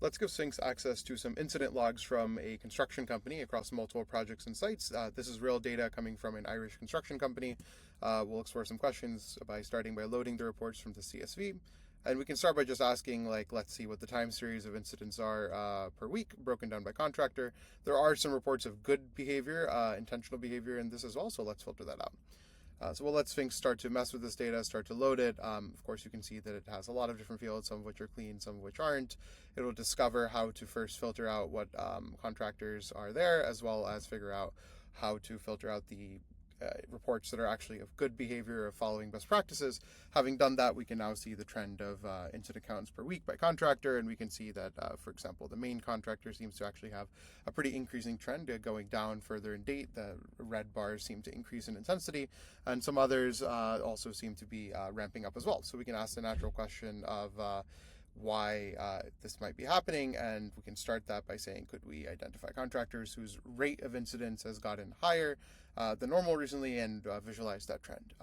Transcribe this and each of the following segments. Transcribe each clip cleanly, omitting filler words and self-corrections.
Let's give Sphinx access to some incident logs from a construction company across multiple projects and sites. This is real data coming from an Irish construction company. We'll explore some questions by starting by loading the reports from the CSV. And we can start by just asking, let's see what the time series of incidents are per week, broken down by contractor. There are some reports of good behavior, intentional behavior in this as well, so let's filter that out. So we'll let Sphinx start to mess with this data, start to load it. Of course, you can see that it has a lot of different fields, some of which are clean, some of which aren't. It will discover how to first filter out what contractors are there, as well as figure out how to filter out the reports that are actually of good behavior, of following best practices. Having done that, we can now see the trend of incident counts per week by contractor, and we can see that, for example, the main contractor seems to actually have a pretty increasing trend, going down further in date. The red bars seem to increase in intensity, and some others also seem to be ramping up as well. So we can ask the natural question of why this might be happening, and we can start that by saying, could we identify contractors whose rate of incidents has gotten higher than normal recently, and visualize that trend.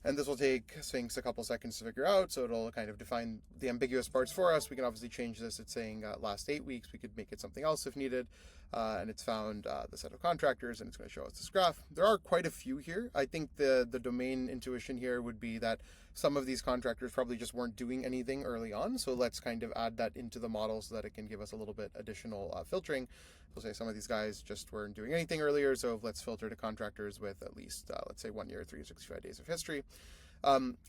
And this will take Sphinx a couple seconds to figure out, so it'll kind of define the ambiguous parts for us. We can obviously change this. It's saying last 8 weeks. We could make it something else if needed. And it's found the set of contractors, and it's going to show us this graph. There are quite a few here. I think the domain intuition here would be that some of these contractors probably just weren't doing anything early on. So let's kind of add that into the model so that it can give us a little bit additional filtering. We'll say some of these guys just weren't doing anything earlier, so let's filter to contractors with at least, let's say, 1 year, 365 days of history.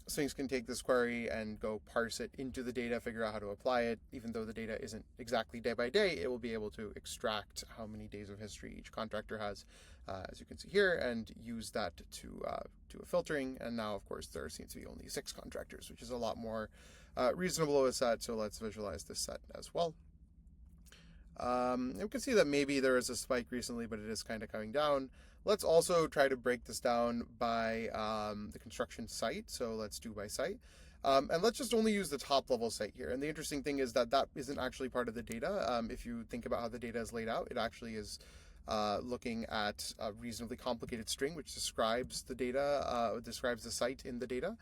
Sphinx can take this query and go parse it into the data, figure out how to apply it. Even though the data isn't exactly day by day, it will be able to extract how many days of history each contractor has, as you can see here, and use that to a filtering. And now, of course, there seems to be only 6 contractors, which is a lot more reasonable of a set. So let's visualize this set as well. We can see that maybe there is a spike recently, but it is kind of coming down. Let's also try to break this down by the construction site. So let's do by site. And let's just only use the top level site here. And the interesting thing is that isn't actually part of the data. If you think about how the data is laid out, it actually is looking at a reasonably complicated string, which describes the data, describes the site in the data.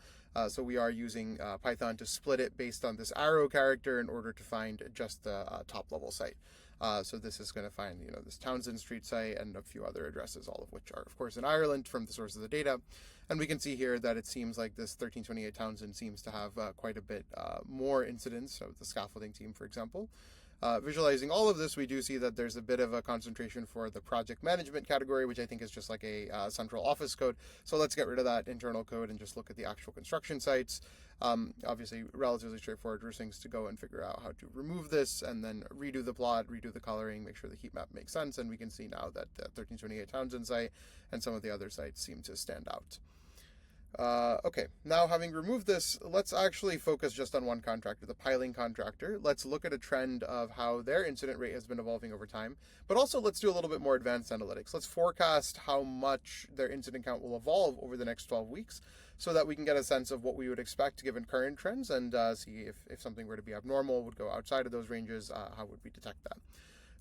So we are using Python to split it based on this arrow character in order to find just the top level site. So this is going to find, this Townsend Street site and a few other addresses, all of which are, of course, in Ireland from the source of the data. And we can see here that it seems like this 1328 Townsend seems to have quite a bit more incidents, so the scaffolding team, for example. Visualizing all of this, we do see that there's a bit of a concentration for the project management category, which I think is just like a central office code. So let's get rid of that internal code and just look at the actual construction sites. Obviously, relatively straightforward for things to go and figure out how to remove this and then redo the plot, redo the coloring, make sure the heat map makes sense. And we can see now that the 1328 Townsend site and some of the other sites seem to stand out. Okay, now having removed this, let's actually focus just on one contractor, the piling contractor. Let's look at a trend of how their incident rate has been evolving over time, but also let's do a little bit more advanced analytics. Let's forecast how much their incident count will evolve over the next 12 weeks so that we can get a sense of what we would expect given current trends and see if something were to be abnormal, would go outside of those ranges, how would we detect that?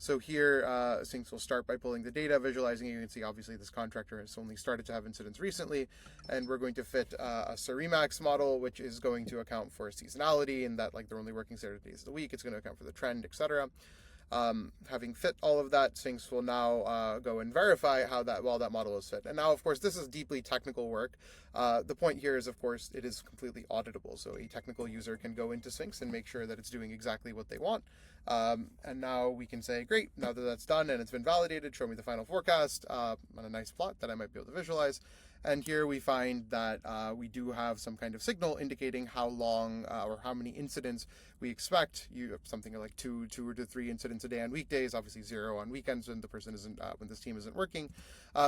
So here, Sphinx will start by pulling the data, visualizing it. You can see, obviously, this contractor has only started to have incidents recently, and we're going to fit a Surimax model, which is going to account for seasonality, and that, they're only working 30 days of the week. It's going to account for the trend, etc. Having fit all of that, Sphinx will now go and verify how that model is fit. And now, of course, this is deeply technical work. The point here is, of course, it is completely auditable. So a technical user can go into Sphinx and make sure that it's doing exactly what they want. And now we can say, great, now that that's done and it's been validated, show me the final forecast on a nice plot that I might be able to visualize. And here we find that we do have some kind of signal indicating how long or how many incidents we expect. You have something like two to 3 incidents a day on weekdays, obviously 0 on weekends when the person isn't, when this team isn't working.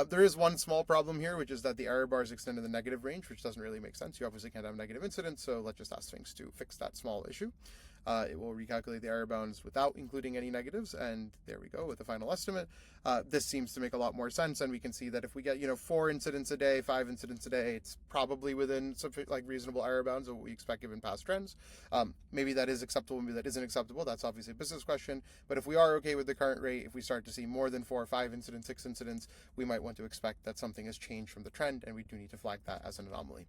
There is one small problem here, which is that the error bars extend in the negative range, which doesn't really make sense. You obviously can't have negative incidents, so let's just ask Sphinx to fix that small issue. It will recalculate the error bounds without including any negatives, and there we go with the final estimate. This seems to make a lot more sense, and we can see that if we get 4 incidents a day, 5 incidents a day, it's probably within some reasonable error bounds of what we expect given past trends. Maybe that is acceptable, maybe that isn't acceptable. That's obviously a business question. But if we are okay with the current rate, if we start to see more than 4 or 5 incidents, 6 incidents, we might want to expect that something has changed from the trend, and we do need to flag that as an anomaly.